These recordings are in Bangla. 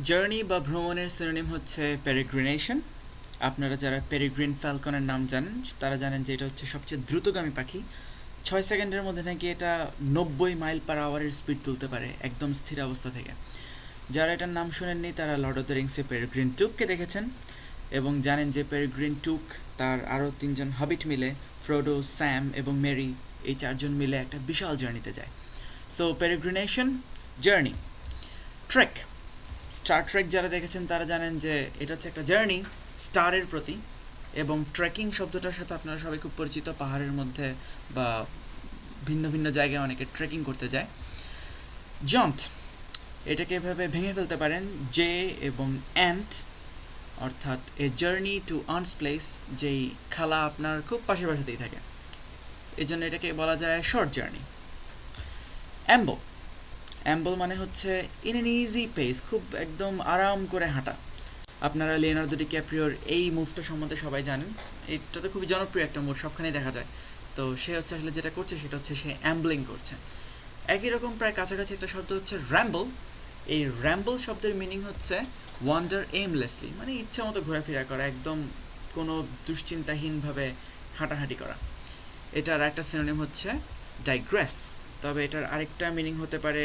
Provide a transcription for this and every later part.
জার্নি বা ভ্রমণের সিনোনিম হচ্ছে পেরিগ্রিনেশন। আপনারা যারা পেরিগ্রিন ফ্যালকনের নাম জানেন তারা জানেন যে এটা হচ্ছে সবচেয়ে দ্রুতগামী পাখি। 6 সেকেন্ডের মধ্যে নাকি এটা 90 মাইল/আওয়ারের স্পিড তুলতে পারে একদম স্থির অবস্থা থেকে। যারা এটার নাম শোনেননি তারা লর্ড অফ দ্য রিংসে পেরিগ্রিন টুককে দেখেছেন এবং জানেন যে পেরিগ্রিন টুক তার আরও 3জন হবিট মিলে, ফ্রোডো, স্যাম এবং মেরি, এই 4জন মিলে একটা বিশাল জার্নিতে যায়। So peregrination, journey. Trek, Star Trek যারা দেখেছেন তারা জানেন যে এটা হচ্ছে একটা জার্নি স্টারের প্রতি। এবং ট্রেকিং শব্দটার সাথে আপনারা সবাই খুব পরিচিত, পাহাড়ের মধ্যে বা ভিন্ন ভিন্ন জায়গায় অনেকে ট্রেকিং করতে যায়। জন্ট, এটাকে এভাবে ভেঙে ফেলতে পারেন জে এবং অ্যান্ট, অর্থাৎ a journey to earns place, যেই খালা আপনার খুব পাশাপাশিতেই থাকে, এই জন্য এটাকে বলা যায় শর্ট জার্নি। অ্যাম্বল, অ্যাম্বল মানে হচ্ছে ইন এন ইজি পেস, খুব একদম আরাম করে হাঁটা। আপনারা লিওনার্দো ডিক্যাপ্রিওর এই মুভটা সম্বন্ধে সবাই জানেন, এটা তো খুবই জনপ্রিয় একটা মুভ, সবখানেই দেখা যায়। তো সে হচ্ছে আসলে যেটা করছে সেটা হচ্ছে সে অ্যাম্বলিং করছে। একই রকম প্রায় কাছাকাছি একটা শব্দ হচ্ছে র্যাম্বল। এই র্যাম্বল শব্দের মিনিং হচ্ছে ওয়ান্ডার এইমলেসলি, মানে ইচ্ছা মতো ঘোরাফেরা করা, একদম কোনো দুশ্চিন্তাহীনভাবে হাঁটাহাঁটি করা। এটার একটা সিনোনিম হচ্ছে ডাইগ্রেস, তবে এটার আরেকটা মিনিং হতে পারে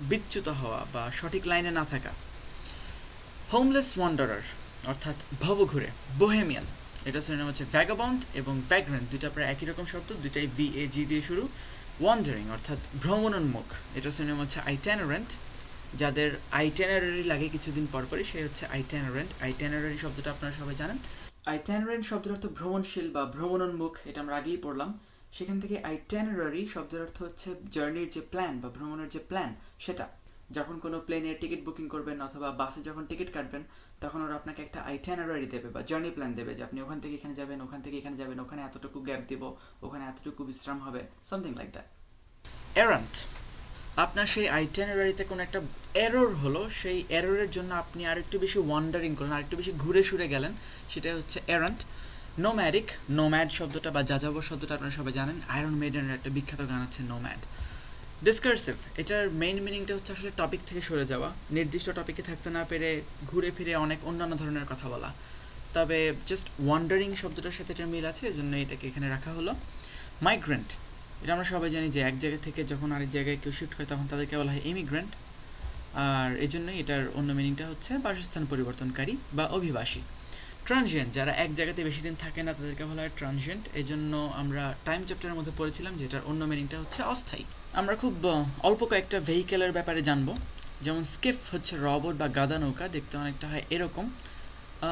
বিচ্যুত হওয়া বা সঠিক লাইনে না থাকা। হোমলেস ওয়ান্ডারার অর্থাৎ ভবঘুরে, বোহেমিয়ান, এটা সিনোনিম হচ্ছে ভ্যাগাবন্ড এবং ভ্যাগ্রেন্ট, দুইটা প্রায় একই রকম শব্দ, দুইটাই VAG দিয়ে শুরু। ওয়ান্ডারিং অর্থাৎ ভ্রমণোন্মুখ, এটা সিনোনিম হচ্ছে আইটেনারেন্ট, যাদের আইটেনারারি লাগে কিছুদিন পরপরই সে হচ্ছে আইটেনারেন্ট। আইটেনারারি শব্দটা আপনারা সবাই জানেন। আইটেনারেন্ট শব্দের অর্থ ভ্রমণশীল বা ভ্রমণোন্মুখ, এটা আমরা আগেই পড়লাম। সেখান থেকে আইটেনারারি শব্দের অর্থ হচ্ছে জার্নির যে প্ল্যান বা ভ্রমণের যে প্ল্যান সেটা। যখন কোনো প্লেনের টিকিট বুকিং করবেন অথবা বাসে যখন টিকিট কাটবেন তখন ওরা আপনাকে একটা আইটেনারারি দেবে বা জার্নি প্ল্যান দেবে, যে আপনি ওখান থেকে এখানে যাবেন, ওখান থেকে এখানে যাবেন, ওখানে এতটুকু গ্যাপ দিব, ওখানে এতটুকু বিশ্রাম হবে, সামথিং লাইক দ্যাট। এরান্ট, আপনার সেই আইটেনারিতে কোনো একটা এরর হলো, সেই এররের জন্য আপনি আরেকটু বেশি ওয়ান্ডারিং করলেন, আরেকটু বেশি ঘুরে সুরে গেলেন, সেটা হচ্ছে এরান্ট। নোম্যাডিক, নোম্যাড শব্দটা বা যাযাবর শব্দটা আপনারা সবাই জানেন, আয়রন মেইডেনের একটা বিখ্যাত গান আছে নোম্যাড। ডিসকার্সিভ, এটার মেইন মিনিংটা হচ্ছে আসলে টপিক থেকে সরে যাওয়া, নির্দিষ্ট টপিকে থাকতে না পেরে ঘুরে ফিরে অনেক অন্যান্য ধরনের কথা বলা। তবে জাস্ট ওয়ান্ডারিং শব্দটার সাথে এটা মিল আছে, এজন্য এটাকে এখানে রাখা হলো। মাইগ্রেন্ট, এটা আমরা সবাই জানি যে এক জায়গা থেকে যখন আরেক জায়গায় কেউ শিফট হয় তখন তাদেরকে বলা হয় ইমিগ্রেন্ট, আর এই জন্যই এটার অন্য মিনিংটা হচ্ছে বাসস্থান পরিবর্তনকারী বা অভিবাসী। ট্রানজিয়েন্ট, যারা এক জায়গাতে বেশি দিন থাকে না তাদেরকে বলা হয় ট্রানজিয়েন্ট, এই জন্য আমরা টাইম চ্যাপ্টারের মধ্যে পড়েছিলাম যে এটার অন্য মিনিংটা হচ্ছে অস্থায়ী। আমরা খুব অল্প কয়েকটা ভেহিকেলের ব্যাপারে জানবো, যেমন স্কিফ হচ্ছে রবট বা গাদা নৌকা, দেখতে অনেকটা হয় এরকম।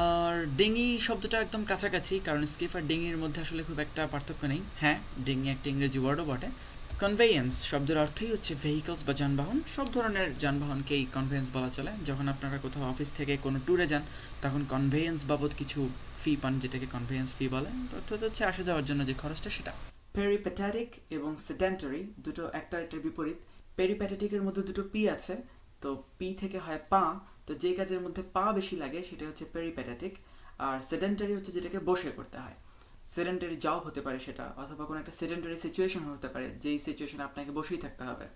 আর ডিঙি শব্দটা একদম কাছাকাছি, কারণ স্কিফ আর ডিঙির মধ্যে আসলে খুব একটা পার্থক্য নেই। হ্যাঁ, ডিঙি একটা ইংরেজি ওয়ার্ডও বটে। কনভেয়েন্স শব্দের অর্থই হচ্ছে ভেহিকলস বা যানবাহন, সব ধরনের যানবাহনকেই কনভেয়েন্স বলা চলে। যখন আপনারা কোথাও অফিস থেকে কোনো ট্যুরে যান তখন কনভেয়েন্স বাবদ কিছু ফি পান, যেটাকে কনভেয়েন্স ফি বলে, অর্থাৎ হচ্ছে আসা যাওয়ার জন্য যে খরচটা সেটা। পেরিপ্যাটেটিক এবং সেডেন্টারি দুটো একটা এটার বিপরীত। পেরিপ্যাটেটিকের মধ্যে দুটো পি আছে, তো পি থেকে হয় পা, তো যে কাজের মধ্যে পা বেশি লাগে সেটা হচ্ছে পেরিপ্যাটেটিক। আর সেডেন্টারি হচ্ছে যেটাকে বসে করতে হয়। সেডেন্টারি জব হতে পারে সেটা, অথবা কোনো একটা সেডেন্টারি সিচুয়েশন হতে পারে যেই সিচুয়েশনে আপনাকে বসেই থাকতে হবে।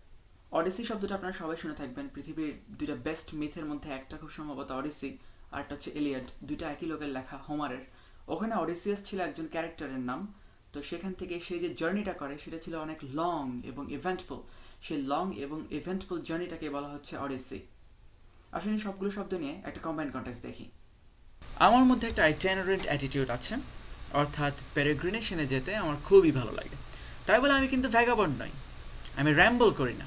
অডিসি শব্দটা আপনারা সবাই শুনে থাকবেন, পৃথিবীর দুইটা বেস্ট মিথের মধ্যে একটা খুব সম্ভবত অডিসি, আর একটা হচ্ছে এলিয়াড, দুইটা একই লোকের লেখা, হোমারের। ওখানে অডিসিয়াস ছিল একজন ক্যারেক্টারের নাম, তো সেখান থেকে সে যে জার্নিটা করে সেটা ছিল অনেক লং এবং ইভেন্টফুল, সেই লং এবং ইভেন্টফুল জার্নিটাকে বলা হচ্ছে অডিসি। আসলে সবগুলো শব্দ নিয়ে একটা কম্বাইন্ড কন্টেক্সট দেখি। আমার মধ্যে একটা আইটেনারেন্ট অ্যাটিটিউড আছে, অর্থাৎ পেরেগ্রিনেশনে যেতে আমার খুবই ভালো লাগে। তাই বলে আমি কিন্তু ভ্যাগাবন্ড নই, আমি র্যাম্বল করি না।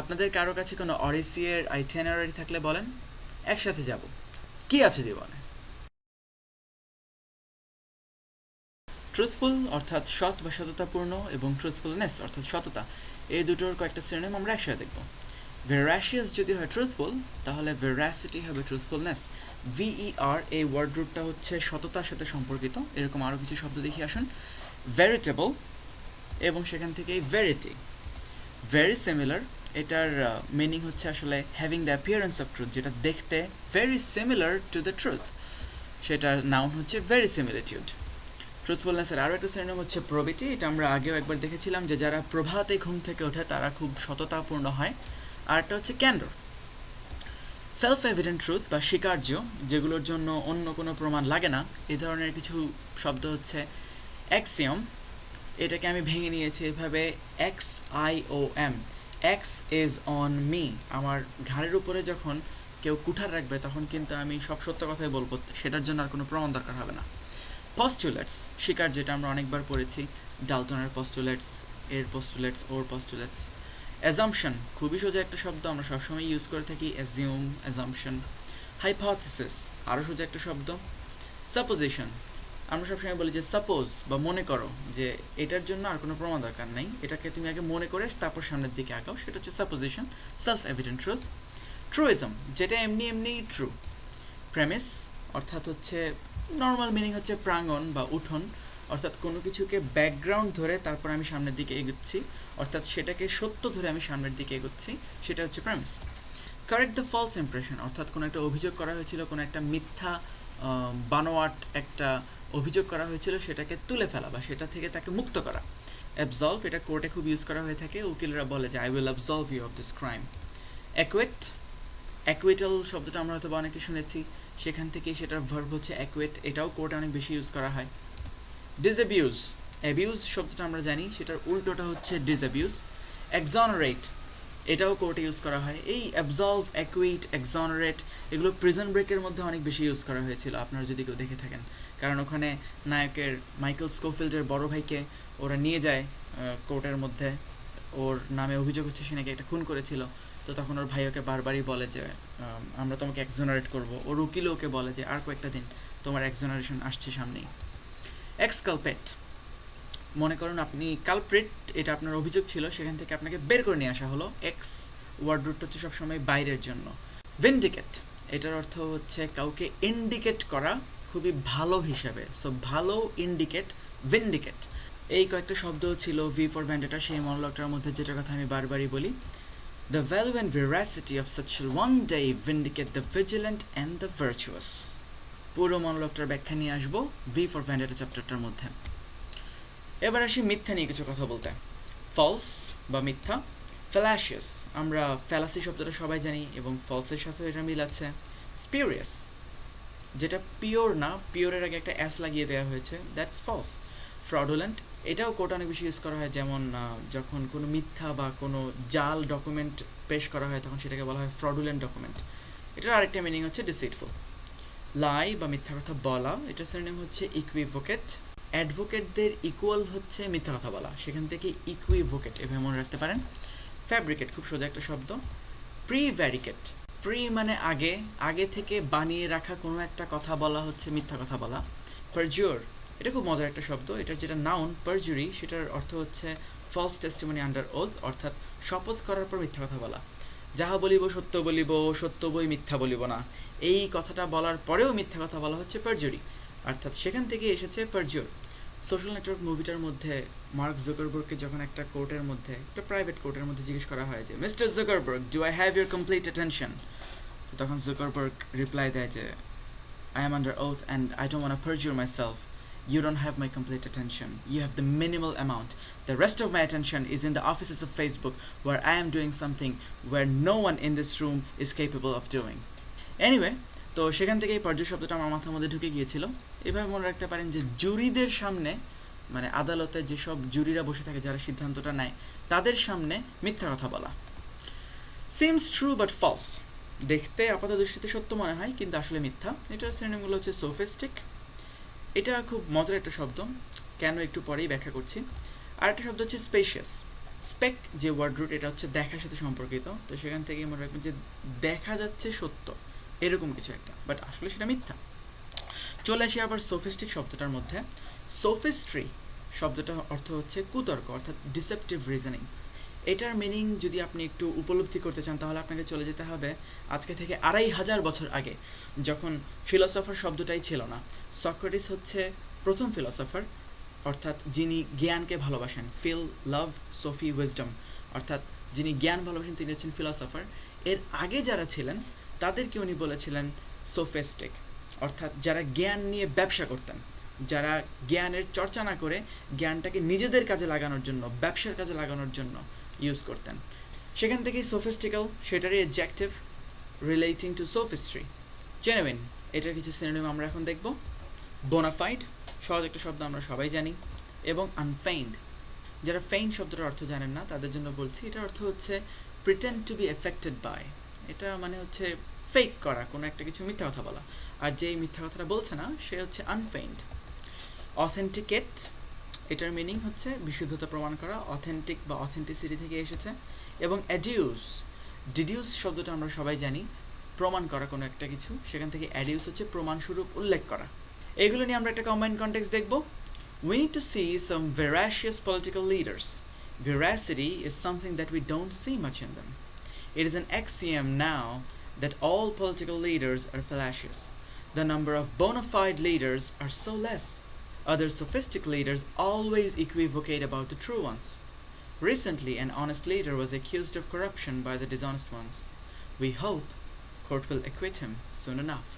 আপনাদের কারো কাছে কোনো অডিসিয়ের আইটেনারি থাকলে বলেন, একসাথে যাব। কি আছে জীবনে? ট্রুথফুল অর্থাৎ সৎ বা সততাপূর্ণ, এবং ট্রুথফুলনেস অর্থাৎ সততা, এই দুটোর কয়েকটা সিনোনিম আমরা একসাথে দেখব। ভেরাসিয়াস যদি হয় ট্রুথফুল, তাহলে ভেরাসিটি হবে ট্রুথফুলনেস। VER এই ওয়ার্ড রুটটা হচ্ছে সততার সাথে সম্পর্কিত। এরকম আরও কিছু শব্দ দেখি আসুন। ভেরিটেবল, এবং সেখান থেকেই ভেরিটি। ভেরি সিমিলার, এটার মিনিং হচ্ছে আসলে having the appearance of truth, যেটা দেখতে very similar to the truth, সেটার নাউন হচ্ছে ভেরিসিমিলিটিউড। ট্রুথফুলনেসের আরও একটা সিনোনিম হচ্ছে প্রবিটি, এটা আমরা আগেও একবার দেখেছিলাম যে যারা প্রভাতে ঘুম থেকে ওঠে তারা খুব সততাপূর্ণ হয়। আর একটা হচ্ছে ক্যান্ডর। সেলফ এভিডেন্ট ট্রুথ বা স্বীকার্য, যেগুলোর জন্য অন্য কোনো প্রমাণ লাগে না, এই ধরনের কিছু শব্দ হচ্ছে অ্যাক্সিওম। এটাকে আমি ভেঙে নিয়েছি এভাবে, XIOM, x is on me. আমার ঘাড়ের উপরে যখন কেউ কুঠার রাখবে তখন কিন্তু আমি সব সত্য কথাই বলবো, সেটার জন্য আর কোনো প্রমাণ দরকার হবে না। পস্টুলেটস, স্বীকার, যেটা আমরা অনেকবার পড়েছি, ডালটনের পস্টুলেটস, এর পস্টুলেটস, ওর পস্টুলেটস। অ্যাজাম্পশন, খুবই সোজা একটা শব্দ, আমরা সবসময় ইউজ করে থাকি, অ্যাজিউম, অ্যাজাম্পশন। হাইপোথিসিস, আরও সোজা একটা শব্দ। সাপোজিশন, আমরা সবসময় বলি যে সাপোজ বা মনে করো যে এটার জন্য আর কোনো প্রমাণ দরকার নেই, এটাকে তুমি আগে মনে করে তারপর সামনের দিকে আগাও, সেটা হচ্ছে সাপোজিশন, সেলফ এভিডেন্ট ট্রুথ। ট্রুইজম, যেটা এমনি এমনি ট্রু। প্রেমিস, অর্থাৎ হচ্ছে নর্মাল মিনিং হচ্ছে প্রাঙ্গণ বা উঠোন, অর্থাৎ কোনো কিছুকে ব্যাকগ্রাউন্ড ধরে তারপর আমি সামনের দিকে এগোচ্ছি, অর্থাৎ সেটাকে সত্য ধরে আমি সামনের দিকে এগোচ্ছি, সেটা হচ্ছে premise. Correct the false impression, অর্থাৎ কোনো একটা অভিযোগ করা হয়েছিল, কোনো একটা মিথ্যা বানোয়াট একটা অভিযোগ করা হয়েছিল, সেটাকে তুলে ফেলা বা সেটা থেকে তাকে মুক্ত করা। অ্যাবসলভ, এটা কোর্টে খুব ইউজ করা হয়ে থাকে, উকিলরা বলে যে I will absolve you of this crime. Acquit, acquittal শব্দটা আমরা হয়তো অনেকে শুনেছি, সেখান থেকে সেটার ভার্ব হচ্ছে অ্যাকুয়েট, এটাও কোর্টে অনেক বেশি ইউজ করা হয়। ডিসঅ্যাবিউজ, অ্যাবিউজ শব্দটা আমরা জানি, সেটার উল্টোটা হচ্ছে ডিসঅ্যাবিউজ। এক্সঅনারেট, এটাও কোর্টে ইউজ করা হয়। এই অ্যাবসলভ, অ্যাকুইট, এক্সঅনারেট, এগুলো প্রিজন ব্রেকের মধ্যে অনেক বেশি ইউজ করা হয়েছিল, আপনারা যদি কেউ দেখে থাকেন, কারণ ওখানে নায়কের মাইকেল স্কোফিল্ডের বড় ভাইকে ওরা নিয়ে যায় কোর্টের মধ্যে, ওর নামে অভিযোগ হচ্ছে সে নাকি একটা খুন করেছিল, তো তখন ওর ভাই ওকে বারবারই বলে যে আমরা তোমাকে এক্সোনারেট করব, ওর উকিলও ওকে বলে যে আর কয়েকটা দিন, তোমার এক্সোনারেশন আসছে সামনেই। এক্সকালপেট, মনে করুন আপনি কালপ্রিট, এটা আপনার অভিযোগ ছিল, সেখান থেকে আপনাকে বের করে নিয়ে আসা হলো, এক্স ওয়ার্ড রুট হচ্ছে সবসময় বাইরের জন্য। ভিন্ডিকেট, এটার অর্থ হচ্ছে কাউকে ইন্ডিকেট করা খুবই ভালো হিসাবে, সো ভালো, ইন্ডিকেট, ভিন্ডিকেট। এই কয়েকটা শব্দ ছিল ভি ফর ভ্যান্ডেটা, সেই মনোলগটার মধ্যে যেটার কথা আমি বারবারই বলি। The value and veracity of such shall one day vindicate the vigilant and the virtuous. পুরো মনোলগটার ব্যাখ্যা নিয়ে আসবো ভি ফর ভ্যান্ডেটা চ্যাপ্টারটার মধ্যে। এবার আসি মিথ্যা নিয়ে কিছু কথা বলতে। ফলস বা মিথ্যা। ফ্যালাসিয়াস, আমরা ফ্যালাসি শব্দটা সবাই জানি এবং ফলসের সাথে এটা মিল আছে। স্পিউরিয়াস, যেটা পিওর না, পিওরের আগে একটা অ্যাস লাগিয়ে দেওয়া হয়েছে, দ্যাটস ফলস। ফ্রডুলেন্ট, এটাও কোর্ট অনেক বেশি ইউজ করা হয়, যেমন যখন কোনো মিথ্যা বা কোনো জাল ডকুমেন্ট পেশ করা হয় তখন সেটাকে বলা হয় ফ্রডুলেন্ট ডকুমেন্ট। এটার আরেকটা মিনিং হচ্ছে ডিসিটফুল। লাই বা মিথ্যা কথা বলা, এটার সিনোনিম হচ্ছে ইকুইভোকেট। অ্যাডভোকেটদের ইকুয়াল হচ্ছে মিথ্যা কথা বলা, সেখান থেকে ইকুইভোকেট এভাবে মনে রাখতে পারেন। ফ্যাব্রিকেট, খুব সোজা একটা শব্দ। প্রিভ্যারিকেট, প্রি মানে আগে, আগে থেকে বানিয়ে রাখা কোনো একটা কথা বলা হচ্ছে মিথ্যা কথা বলা। পারজুর, এটা খুব মজার একটা শব্দ, এটার যেটা নাউন পারজুরি, সেটার অর্থ হচ্ছে ফলস টেস্টিমনি আন্ডার ওথ, অর্থাৎ শপথ করার পর মিথ্যা কথা বলা। যাহা বলিব সত্য বলিব, সত্য বই মিথ্যা বলিব না, এই কথাটা বলার পরেও মিথ্যা কথা বলা হচ্ছে পারজুরি, অর্থাৎ সেখান থেকে এসেছে পারজুর। সোশ্যাল নেটওয়ার্ক মুভিটার মধ্যে মার্ক জুকারবার্গকে যখন একটা কোর্টের মধ্যে, একটা প্রাইভেট কোর্টের মধ্যে জিজ্ঞেস করা হয় যে mister Zuckerberg, do I have your complete attention, তো তখন জুকারবার্গ রিপ্লাই দেয় যে I am under oath and I don't want to perjure myself. You don't have my complete attention. You have the minimal amount. The rest of my attention is in the offices of Facebook where I am doing something where no one in this room is capable of doing. Anyway, তো সেখান থেকে এই পারজুর শব্দটা আমার মাথার মধ্যে ঢুকে গিয়েছিল। এভাবে মনে রাখতে পারেন যে জুরিদের সামনে, মানে আদালতে যেসব জুরিরা বসে থাকে যারা সিদ্ধান্তটা নেয়, তাদের সামনে মিথ্যা কথা বলা। Seems true but false, দেখতে আপাত দৃষ্টিতে সত্য মনে হয় কিন্তু আসলে মিথ্যা। এটার সিনোনিমগুলো হচ্ছে সোফিস্টিক, এটা খুব মজার একটা শব্দ, কেন একটু পরেই ব্যাখ্যা করছি। আর একটা শব্দ হচ্ছে স্পেশিয়াস। স্পেক যে ওয়ার্ড রুট, এটা হচ্ছে দেখার সাথে সম্পর্কিত, তো সেখান থেকে মনে রাখবেন যে দেখা যাচ্ছে সত্য এরকম কিছু একটা, বাট আসলে সেটা মিথ্যা। চলে আসি আবার সোফিস্টিক শব্দটার মধ্যে। সোফিস্ট্রি শব্দটার অর্থ হচ্ছে কুতর্ক, অর্থাৎ ডিসেপটিভ রিজনিং। এটার মিনিং যদি আপনি একটু উপলব্ধি করতে চান তাহলে আপনাকে চলে যেতে হবে আজকে থেকে 2500 বছর আগে, যখন ফিলোসফার শব্দটাই ছিল না। সক্রেটিস হচ্ছে প্রথম ফিলোসফার, অর্থাৎ যিনি জ্ঞানকে ভালোবাসেন, ফিল, লাভ, সোফি, উইজডম, অর্থাৎ যিনি জ্ঞান ভালোবাসেন তিনি হচ্ছেন ফিলোসফার। এর আগে যারা ছিলেন তাদেরকে উনি বলেছিলেন সোফিস্টিক, অর্থাৎ যারা জ্ঞান নিয়ে ব্যবসা করতেন, যারা জ্ঞানের চর্চা না করে জ্ঞানটাকে নিজেদের কাজে লাগানোর জন্য, ব্যবসার কাজে লাগানোর জন্য ইউজ করতেন। সেখান থেকেই সোফিস্টিক্যাল সেটারই adjective. Relating to sophistry. Genuine, এটার কিছু সিনোনিম আমরা এখন দেখব। বোনাফাইড, সহজ একটা শব্দ আমরা সবাই জানি, এবং আনফেইন্ড। যারা ফেইন্ড শব্দটার অর্থ জানেন না তাদের জন্য বলছি, এটার অর্থ হচ্ছে pretend to be affected by. এটা মানে হচ্ছে ফেক করা, কোনো একটা কিছু মিথ্যা কথা বলা, আর যেই মিথ্যা কথাটা বলছে না সে হচ্ছে আনফেইন্ড। অথেন্টিকেট, এটার মিনিং হচ্ছে বিশুদ্ধতা প্রমাণ করা, অথেন্টিক বা অথেন্টিসিটি থেকে এসেছে। এবং অ্যাডিউস, ডিডিউস শব্দটা আমরা সবাই জানি, প্রমাণ করা কোনো একটা কিছু, সেখান থেকে অ্যাডিউস হচ্ছে প্রমাণস্বরূপ উল্লেখ করা। এইগুলো নিয়ে আমরা একটা কম্বাইন্ড কনটেক্সট দেখব। We need to see some veracious political leaders. Veracity is something that we don't see much in them. It is an axiom now that all political leaders are fallacious. The number of bona fide leaders are so less. Other sophistic leaders always equivocate about the true ones. Recently, an honest leader was accused of corruption by the dishonest ones. We hope court will acquit him soon enough.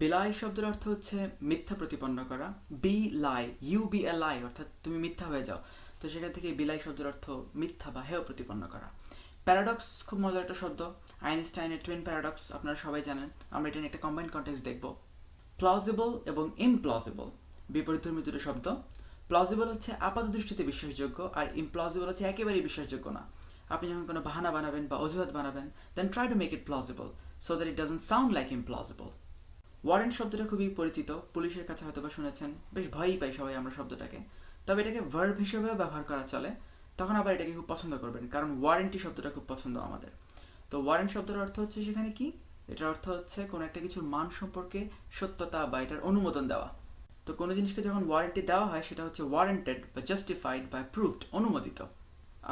বিলাই শব্দের অর্থ হচ্ছে মিথ্যা প্রতিপন্ন করা। B lie, you B A লাই, অর্থাৎ তুমি মিথ্যা হয়ে যাও। তো সেখান থেকে বিলাই শব্দের অর্থ মিথ্যা বা হেয় প্রতিপন্ন করা। প্যারাডক্স খুব মজার একটা শব্দ, আইনস্টাইনের টুইন প্যারাডক্স আপনারা সবাই জানেন। আমরা এটা নিয়ে একটা কম্বাইন্ড কনটেক্সট দেখব। প্লজিবল এবং ইমপ্লজিবল বিপরীতধর্মী দুটো শব্দ। প্লজিবল হচ্ছে আপাত দৃষ্টিতে বিশ্বাসযোগ্য, আর ইমপ্লজিবল হচ্ছে একেবারেই বিশ্বাসযোগ্য না। আপনি যখন কোনো বাহানা বানাবেন বা অজুহাত বানাবেন, then try to make it plausible so that it doesn't sound like implausible. Warrant শব্দটা খুবই পরিচিত, পুলিশের কাছে হয়তো বা শুনেছেন, বেশ ভয়ই পাই সবাই আমরা শব্দটাকে। তবে এটাকে ভার্ব হিসেবেও ব্যবহার করা চলে, তখন আবার এটাকে খুব পছন্দ করবেন, কারণ ওয়ারেন্টি শব্দটা খুব পছন্দ আমাদের। তো ওয়ারেন্ট শব্দের অর্থ হচ্ছে সেখানে কি, এটার অর্থ হচ্ছে কোনো একটা কিছুর মান সম্পর্কে সত্যতা বা এটার অনুমোদন দেওয়া। তো কোনো জিনিসকে যখন ওয়ারেন্টি দেওয়া হয় সেটা হচ্ছে ওয়ারেন্টেড বা জাস্টিফাইড বা প্রুভড, অনুমোদিত।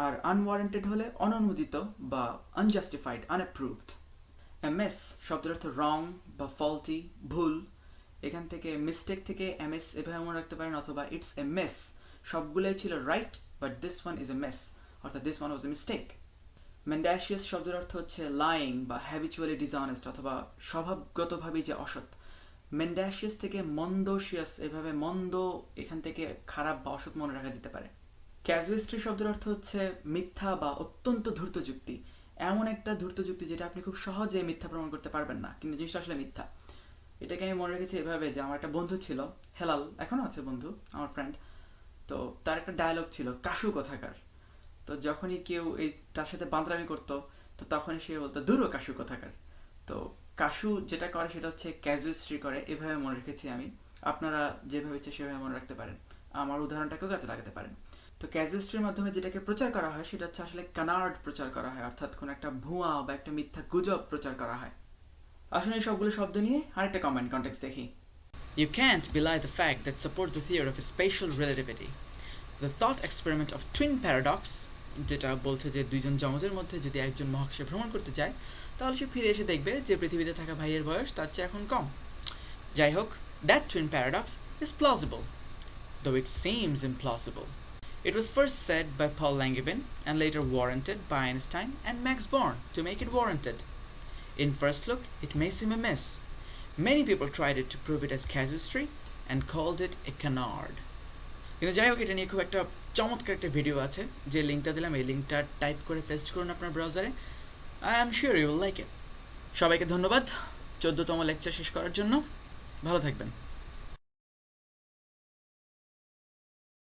আর আনওয়ারেন্টেড হলে অননুমোদিত বা আনজাস্টিফাইড, আনঅ্যাপ্রুভড। এমএস শব্দের অর্থ রং বা ফল্টি, ভুল। এখান থেকে মিস্টেক থেকে এমএস এভাবে মনে রাখতে পারেন, অথবা ইটস এ মেস, সবগুলোই ছিল right but this one is a mess, অর্থাৎ this one was a mistake. Mendacious শব্দের অর্থ হচ্ছে লাইং বা হ্যাবিচুয়ালি ডিসঅনেস্ট, অথবা স্বভাবগতভাবেই যে অসৎ। মেন্ডাশিয়াস থেকে মন্দশিয়াস, এভাবে মন্দ এখান থেকে খারাপ বা অসৎ মনে রাখা যেতে পারে। ক্যাজুইস্ট্রি শব্দের অর্থ হচ্ছে মিথ্যা বা অত্যন্ত ধূর্ত যুক্তি, এমন একটা ধূর্ত যুক্তি যেটা আপনি খুব সহজে মিথ্যা প্রমাণ করতে পারবেন না, কিন্তু জিনিসটা আসলে মিথ্যা। এটাকে আমি মনে রেখেছি এভাবে যে আমার একটা বন্ধু ছিল, হেলাল, এখনও আছে বন্ধু, আমার ফ্রেন্ড। তো তার একটা ডায়লগ ছিল, কাশু কোথাকার। তো যখনই কেউ এই তার সাথে বান্দরামি করতো, তো তখনই সে বলতো, দূরও কাশু কোথাকার। তো কাশু যেটা করে সেটা হচ্ছে ক্যাজুইস্ট্রি করে, এভাবে মনে রেখেছি আমি। আপনারা যেভাবে ইচ্ছে সেভাবে মনে রাখতে পারেন, আমার উদাহরণটাকেও কাজে লাগাতে পারেন। তো ক্যাজুইস্ট্রির মাধ্যমে যেটাকে প্রচার করা হয় সেটা হচ্ছে আসলে কানার্ড প্রচার করা হয়, অর্থাৎ কোনো একটা ভুয়া বা একটা মিথ্যা গুজব প্রচার করা হয়। আসলে এই সবগুলো শব্দ নিয়ে আরেকটা কম্বাইন্ড কনটেক্সট দেখি। You can't belie the fact that supports the theory of spatial relativity. The thought experiment of twin paradox, যেটা বলছে যে দুইজন যমজের মধ্যে যদি একজন মহাকাশে ভ্রমণ করতে যায়, তাহলে সে ফিরে এসে দেখবে যে পৃথিবীতে থাকা ভাইয়ের বয়স তার চেয়ে এখন কম। যাই হোক, that twin paradox is plausible, though it seems implausible. It was first said by Paul Langevin and later warranted by Einstein and Max Born to make it warranted. In first look, it may seem a miss. Many people tried it to prove it as casuistry and called it a canard. কিন্তু যাই হোক, এটা নিয়ে খুব একটা চমৎকার একটা ভিডিও আছে, যে লিঙ্কটা দিলাম, এই লিঙ্কটা টাইপ করে পেস্ট করুন আপনার ব্রাউজারে। I am sure you will like it. সবাইকে ধন্যবাদ 14তম লেকচার শেষ করার জন্য। ভালো থাকবেন।